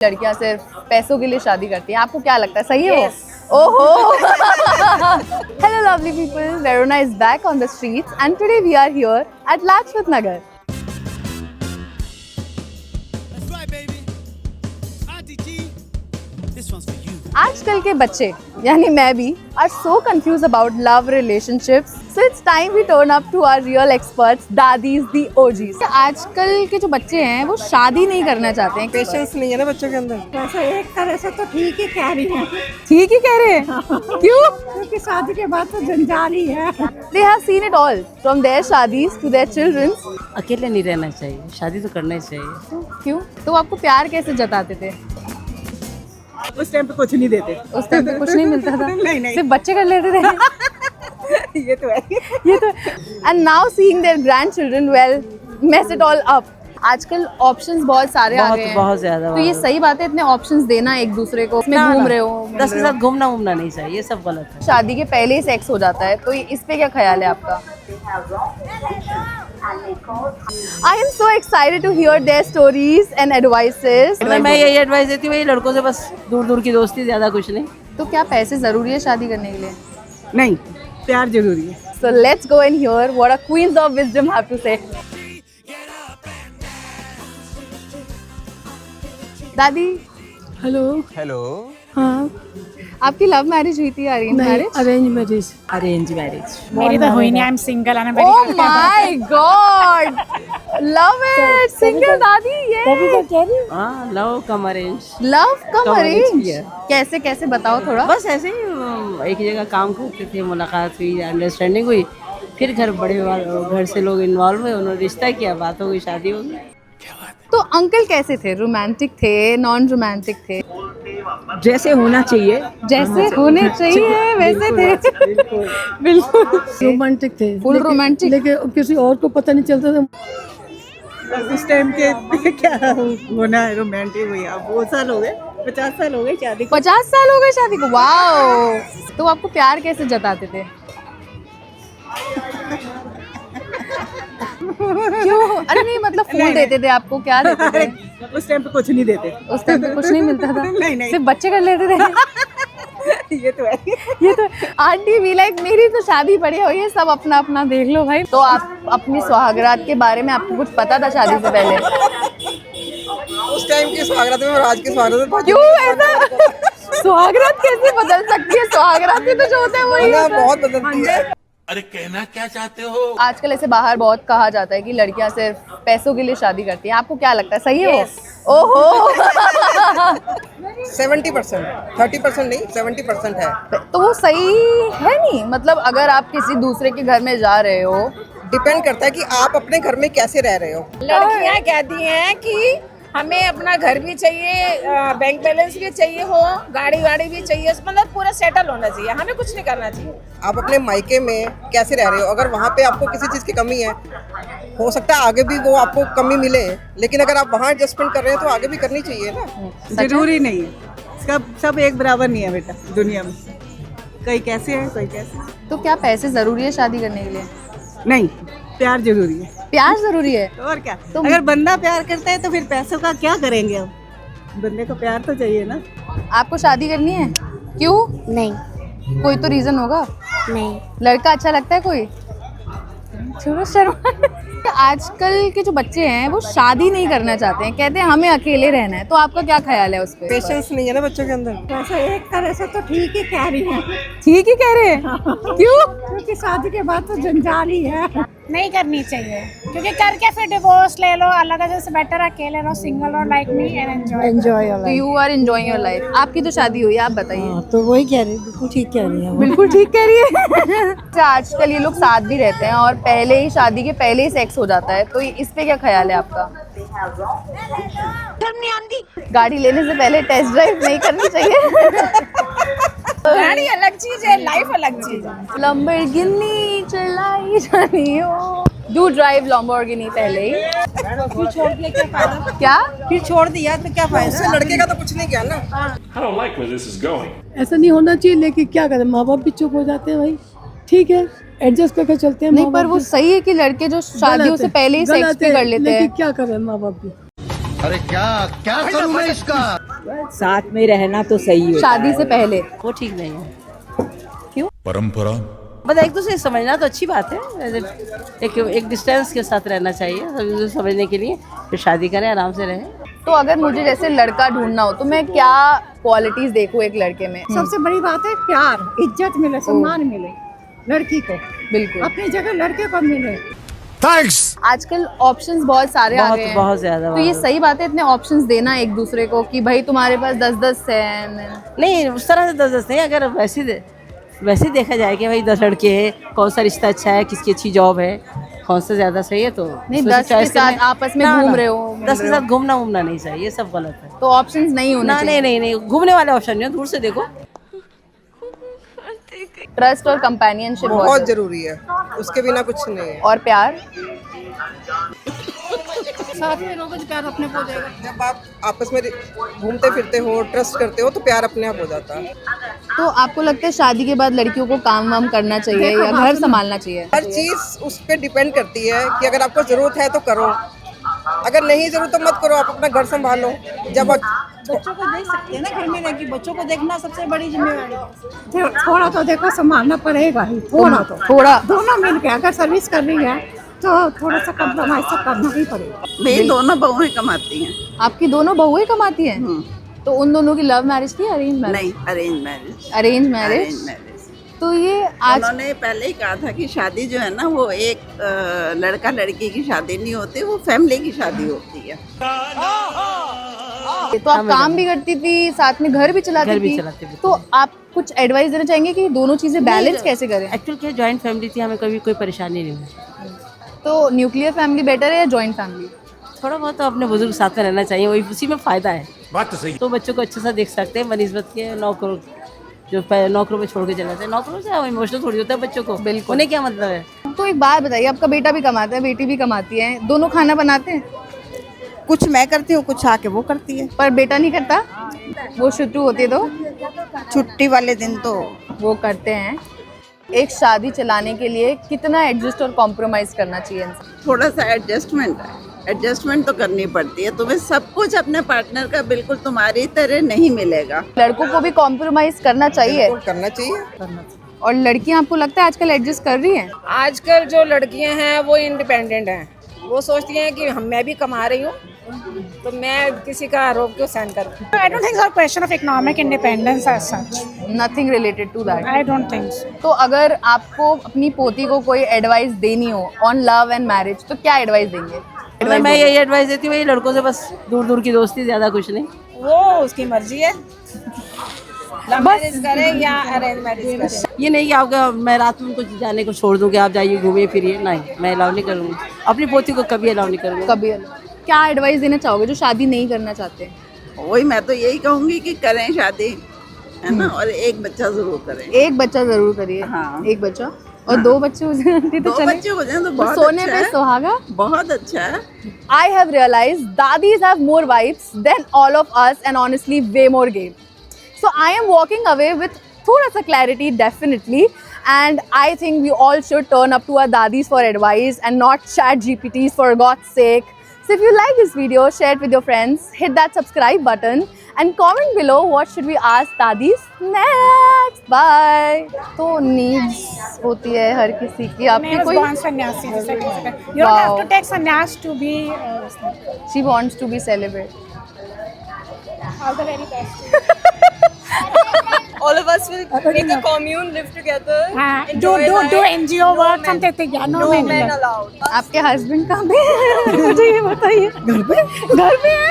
लड़कियां सिर्फ पैसों के लिए शादी करती हैं, आपको क्या लगता है सही है वो? ओहो hello lovely people, Verona is back on the streets and today we are here at Lajpat Nagar. आजकल के बच्चे यानी मैं भी are so confuse about love relationships, so it's time we turn up to our real experts, dadis the OGs. आजकल के जो बच्चे हैं वो शादी नहीं करना चाहते हैं, पेशेंस नहीं है ना बच्चों के अंदर। वैसे एक तरह से तो ठीक ही कह रही है। ठीक ही कह रहे हैं क्यों? क्योंकि शादी के बाद तो जंजाल ही है। They have seen it all from their शादीज to their children's। अकेले नहीं रहना चाहिए, शादी तो करना ही चाहिए। क्यों? तो आपको प्यार कैसे जताते थे? उस टाइम पे कुछ नहीं देते। उस टाइम पे कुछ नहीं मिलता था। नहीं। सिर्फ बच्चे कर लेते थे। ये तो है। ये तो and now seeing their grandchildren well mess it all up. आजकल ऑप्शंस बहुत सारे आ गए हैं, बहुत ज्यादा। तो ये सही बात है इतने ऑप्शंस देना एक दूसरे को, उसमें घूम रहे हो 10 के साथ घूमना नहीं चाहिए, ये सब गलत है। शादी के पहले ही सेक्स हो जाता है, तो इस पे क्या ख्याल है आपका? I am so excited to hear their stories and advices। मैं यही एडवाइस देती हूँ, लड़कों से बस दूर की दोस्ती, ज्यादा कुछ नहीं। तो क्या पैसे जरूरी है शादी करने के लिए? नहीं, प्यार जरूरी है। So let's go and hear what our queens of wisdom have to say। दादी हेलो हाँ, आपकी लव मैरिज हुई थी अरेंज मैरिज? अरेंज मैरिज मेरी तो हुई नहीं। I am single and very Oh my God, love it, single दादी ये लव कम अरेंज। लव कम कम arrange अरेंज किया। कैसे बताओ थोड़ा। बस ऐसे ही एक जगह काम करते थे, मुलाकात हुई, अंडरस्टैंडिंग हुई, फिर घर से लोग इन्वॉल्व हुए, उन्होंने रिश्ता किया, बात हो गई, शादी हो गई। तो अंकल कैसे थे? रोमांटिक थे, नॉन रोमांटिक थे? जैसे होना चाहिए, जैसे होने चाहिए वैसे थे। बिल्कुल रोमांटिक थे, फुल रोमांटिक। लेकिन किसी और को पता नहीं चलता था। उस टाइम के क्या होना है, रोमांटिक हुई। अब बहुत साल हो गए, 50 साल हो गए शादी को। 50 साल हो गए शादी को, वाओ। तो आपको प्यार कैसे जताते थे? क्यों? अरे नहीं मतलब फूल देते थे आपको, क्या देते थे? उस टाइम पे कुछ नहीं देते। उस टाइम पे कुछ नहीं मिलता था। नहीं। सिर्फ बच्चे कर लेते थे। ये तो है। ये तो आंटी भी लाइक मेरी तो शादी पड़ी हुई है, सब अपना अपना देख लो भाई। तो आप अपनी सुहागरात के बारे में आपको कुछ पता था शादी से पहले? उस टाइम की सुहागरात में और आज की सुहागरात में क्यों ऐसा? सुहागरात कैसे बदल सकती है? सुहागरात में तो जो होता है वही होता है। बहुत बदलती है। अरे कहना क्या चाहते हो? आजकल ऐसे बाहर बहुत कहा जाता है कि लड़कियां सिर्फ पैसों के लिए शादी करती हैं, आपको क्या लगता है सही है वो? ओहो 70%, 30% नहीं, 70% है। तो वो सही है नहीं? मतलब अगर आप किसी दूसरे के घर में जा रहे हो, डिपेंड करता है कि आप अपने घर में कैसे रह रहे हो। लड़कियां कहती हैं कि हमें अपना घर भी चाहिए, बैंक बैलेंस भी चाहिए हो, गाड़ी वाड़ी भी चाहिए, मतलब पूरा सेटल होना चाहिए, हमें कुछ नहीं करना चाहिए। आप अपने मायके में कैसे रह रहे हो, अगर वहाँ पे आपको किसी चीज़ की कमी है, हो सकता है आगे भी वो आपको कमी मिले, लेकिन अगर आप वहाँ एडजस्टमेंट कर रहे हैं तो आगे भी करनी चाहिए ना। जरूरी नहीं है, सब एक बराबर नहीं है बेटा दुनिया में। कोई कैसे है, कोई कैसे। तो क्या पैसे जरूरी है शादी करने के लिए? नहीं, प्यार जरूरी है। प्यार जरूरी है? और क्या, अगर बंदा प्यार करता है तो फिर पैसों का क्या करेंगे हम? बंदे को प्यार तो चाहिए ना। आपको शादी करनी है? क्यों? नहीं। कोई तो रीजन होगा। नहीं। लड़का अच्छा लगता है कोई? छोड़ो शर्मा। आजकल के जो बच्चे हैं वो शादी नहीं करना चाहते हैं, कहते हैं हमें अकेले रहना है, तो आपका क्या ख्याल है उस पे? पेशेंस नहीं है ना बच्चों के अंदर। वैसे एक तरह से तो ठीक ही कह रही है। ठीक ही कह रहे हैं क्यों? क्योंकि शादी के बाद तो जंजाल ही है। नहीं करनी चाहिए, क्योंकि करके फिर डिवोर्स ले लो, अलग जैसे बेटर अकेले रहो, सिंगल और लाइक मी एंड एंजॉय। तो you are enjoying your life. आपकी तो शादी हुई है, आप बताइए। तो वही कह रही, बिल्कुल ठीक कह रही है। बिल्कुल ठीक कह रही है। अच्छा, आजकल ये लोग साथ भी रहते हैं और पहले ही शादी के पहले ही सेक्स हो जाता है, तो इस पे क्या ख्याल है आपका? गाड़ी लेने से पहले टेस्ट ड्राइव नहीं करनी चाहिए? गाड़ी अलग चीज है, लाइफ अलग चीज है। लंबोर्गिनी चलाई जानी हो। डू ड्राइव लंबोर्गिनी पहले ही। फिर छोड़ दिया क्या फायदा? क्या? फिर छोड़ दिया तो क्या फायदा? उससे लड़के का तो कुछ नहीं किया ना। I don't like where this is going. ऐसा नहीं होना चाहिए, लेकिन क्या करें, माँ बाप भी चुप हो जाते हैं भाई। ठीक है, एडजस्ट करके चलते हैं। नहीं, पर वो सही है कि लड़के जो शादियों से पहले ही सेक्स भी कर लेते हैं। लेकिन क्या करें माँ बाप भी। अरे क्या करूं मैं इसका? साथ में रहना तो सही है। शादी से पहले? वो ठीक नहीं है। परंपरा बस एक दूसरे से समझना तो अच्छी बात है, एक डिस्टेंस के साथ रहना चाहिए समझने के लिए, फिर शादी करें, आराम से रहें। तो अगर मुझे जैसे लड़का ढूंढना हो तो मैं क्या क्वालिटीज देखूं एक लड़के में? सबसे बड़ी बात है प्यार, इज्जत मिले, सम्मान मिले लड़की को, बिल्कुल अपनी जगह लड़के को मिले। थैंक्स। आजकल ऑप्शंस बहुत सारे आ गए हैं, बहुत ज्यादा। तो ये सही बात है इतने ऑप्शंस देना एक दूसरे को कि भाई तुम्हारे पास 10-10 है? नहीं, उस तरह से 10-10 नहीं, अगर वैसे देखा जाए कि भाई 10 लड़के हैं, कौन सा रिश्ता अच्छा है, किसकी अच्छी जॉब है, कौन सा ज्यादा सही है, तो नहीं 10 के साथ आपस में घूम रहे हो, 10 के साथ घूमना नहीं चाहिए, ये सब गलत है। तो ऑप्शंस नहीं होना चाहिए? नहीं, घूमने वाले ऑप्शन नहीं, दूर से देखो। ट्रस्ट और कंपेनियनशिप बहुत जरूरी है, उसके बिना कुछ नहीं है। और प्यार? साथ में रहोगे तो प्यार अपने को हो जाएगा। जब आप आपस में घूमते फिरते हो, ट्रस्ट करते हो, तो प्यार अपने आप हो जाता है। तो आपको लगता है शादी के बाद लड़कियों को काम वाम करना चाहिए या घर संभालना चाहिए? हर चीज उस पर डिपेंड करती है कि अगर आपको जरूरत है तो करो, अगर नहीं जरूरत तो मत करो, आप अपना घर संभालो। जब बच्चों को देख सकते हैं ना घर में रह के, बच्चों को देखना सबसे बड़ी जिम्मेवारी है। थोड़ा तो देखो संभालना पड़ेगा ही, थोड़ा दोनों मिल के अगर सर्विस कर रही है तो थोड़ा सा कम्प्रोमाइज तो करना ही पड़ेगा। मेरी दोनों बहुएं कमाती हैं। आपकी दोनों बहुएं कमाती हैं? तो उन दोनों की लव मैरिज थी, अरेंज मैरिज? नहीं, अरेंज मैरिज। Arrange marriage. तो ये आज उन्होंने पहले ही कहा था कि शादी जो है ना वो एक लड़का लड़की की शादी नहीं होती, वो फैमिली की शादी होती है। तो आप काम भी करती थी, साथ में घर भी चलाती थी, तो आप कुछ एडवाइस देना चाहेंगे कि दोनों चीजें बैलेंस कैसे करें? एक्चुअल क्या जॉइंट फैमिली थी, हमें कभी कोई परेशानी नहीं हुई। तो न्यूक्लियर फैमिली बेटर है या जॉइंट फैमिली? थोड़ा बहुत तो अपने बुजुर्ग साथ में रहना चाहिए, वही उसी में फायदा है। बात तो सही। तो बच्चों को अच्छे से देख सकते हैं बनिस्बत के नौकरों, जो नौकरों पे छोड़ के चले जाते हैं। नौकरों से इमोशनल थोड़ी होता है बच्चों को, बिल्कुल। उन्हें क्या मतलब है? तो एक बात बताइए, आपका बेटा भी कमाता है, बेटी भी कमाती है, दोनों खाना बनाते हैं? कुछ मैं करती हूँ, कुछ आके वो करती है। पर बेटा नहीं करता? वो छुट्टी होती है तो छुट्टी वाले दिन तो वो करते हैं। एक शादी चलाने के लिए कितना एडजस्ट और कॉम्प्रोमाइज करना चाहिए इंसान? थोड़ा सा एडजस्टमेंट तो करनी पड़ती है। तुम्हें सब कुछ अपने पार्टनर का बिल्कुल तुम्हारी तरह नहीं मिलेगा। लड़कों को भी कॉम्प्रोमाइज करना चाहिए? करना चाहिए। और लड़कियां आपको लगता है आजकल एडजस्ट कर रही हैं? आजकल जो लड़कियां हैं वो इंडिपेंडेंट हैं, वो सोचती हैं कि मैं भी कमा रही हूँ तो मैं किसी का आरोप क्यों सहन करूँ। I don't think it's a question of economic independence as such. Nothing related to that. I don't think so. तो अगर आपको अपनी पोती को कोई एडवाइस देनी हो ऑन लव एंड मैरिज तो क्या एडवाइस देंगे? मैं यही एडवाइस देती हूँ, लड़कों से बस दूर दूर की दोस्ती, ज्यादा कुछ नहीं। वो उसकी मर्जी है, लव मैरिज करें या अरेंज मैरिज करें। ये नहीं कि आपका मैं रात में कुछ जाने को छोड़ दूँ कि आप जाइए घूमिए फिरिए, नहीं, मैं अलाउ नहीं करूँगी। अपनी पोती को कभी अलाउ नहीं करूँगी। कभी? क्या एडवाइस देना चाहोगे जो शादी नहीं करना चाहते? वही मैं तो यही कहूँगी कि करें शादी, है ना, और एक बच्चा जरूर करें। एक बच्चा जरूर करिए। हाँ। एक बच्चा और 2 बच्चे हो जाते तो दो चले। बच्चे हो जाए तो बहुत सोने अच्छा पे है। सुहागा। बहुत अच्छा है। I have realized daddies have more vibes than all of us and honestly way more game. So I am walking away with thoda sa clarity definitely, and I think we all should turn up to our daddies for advice and not chat GPTs for God's sake. So if you like this video, share it with your friends, hit that subscribe button and comment below what should we ask daddies next. Bye. तो needs होती है हर किसी की, आपकी Males कोई? born sannyasi. You don't have to take sannyas to be. She wants to be celibate. All the very best. All of us will make a commune, live together. Do NGO work, something. Yeah, no men allowed. आपके husband कहाँ पे हैं? मुझे ये बताइए। घर पे है?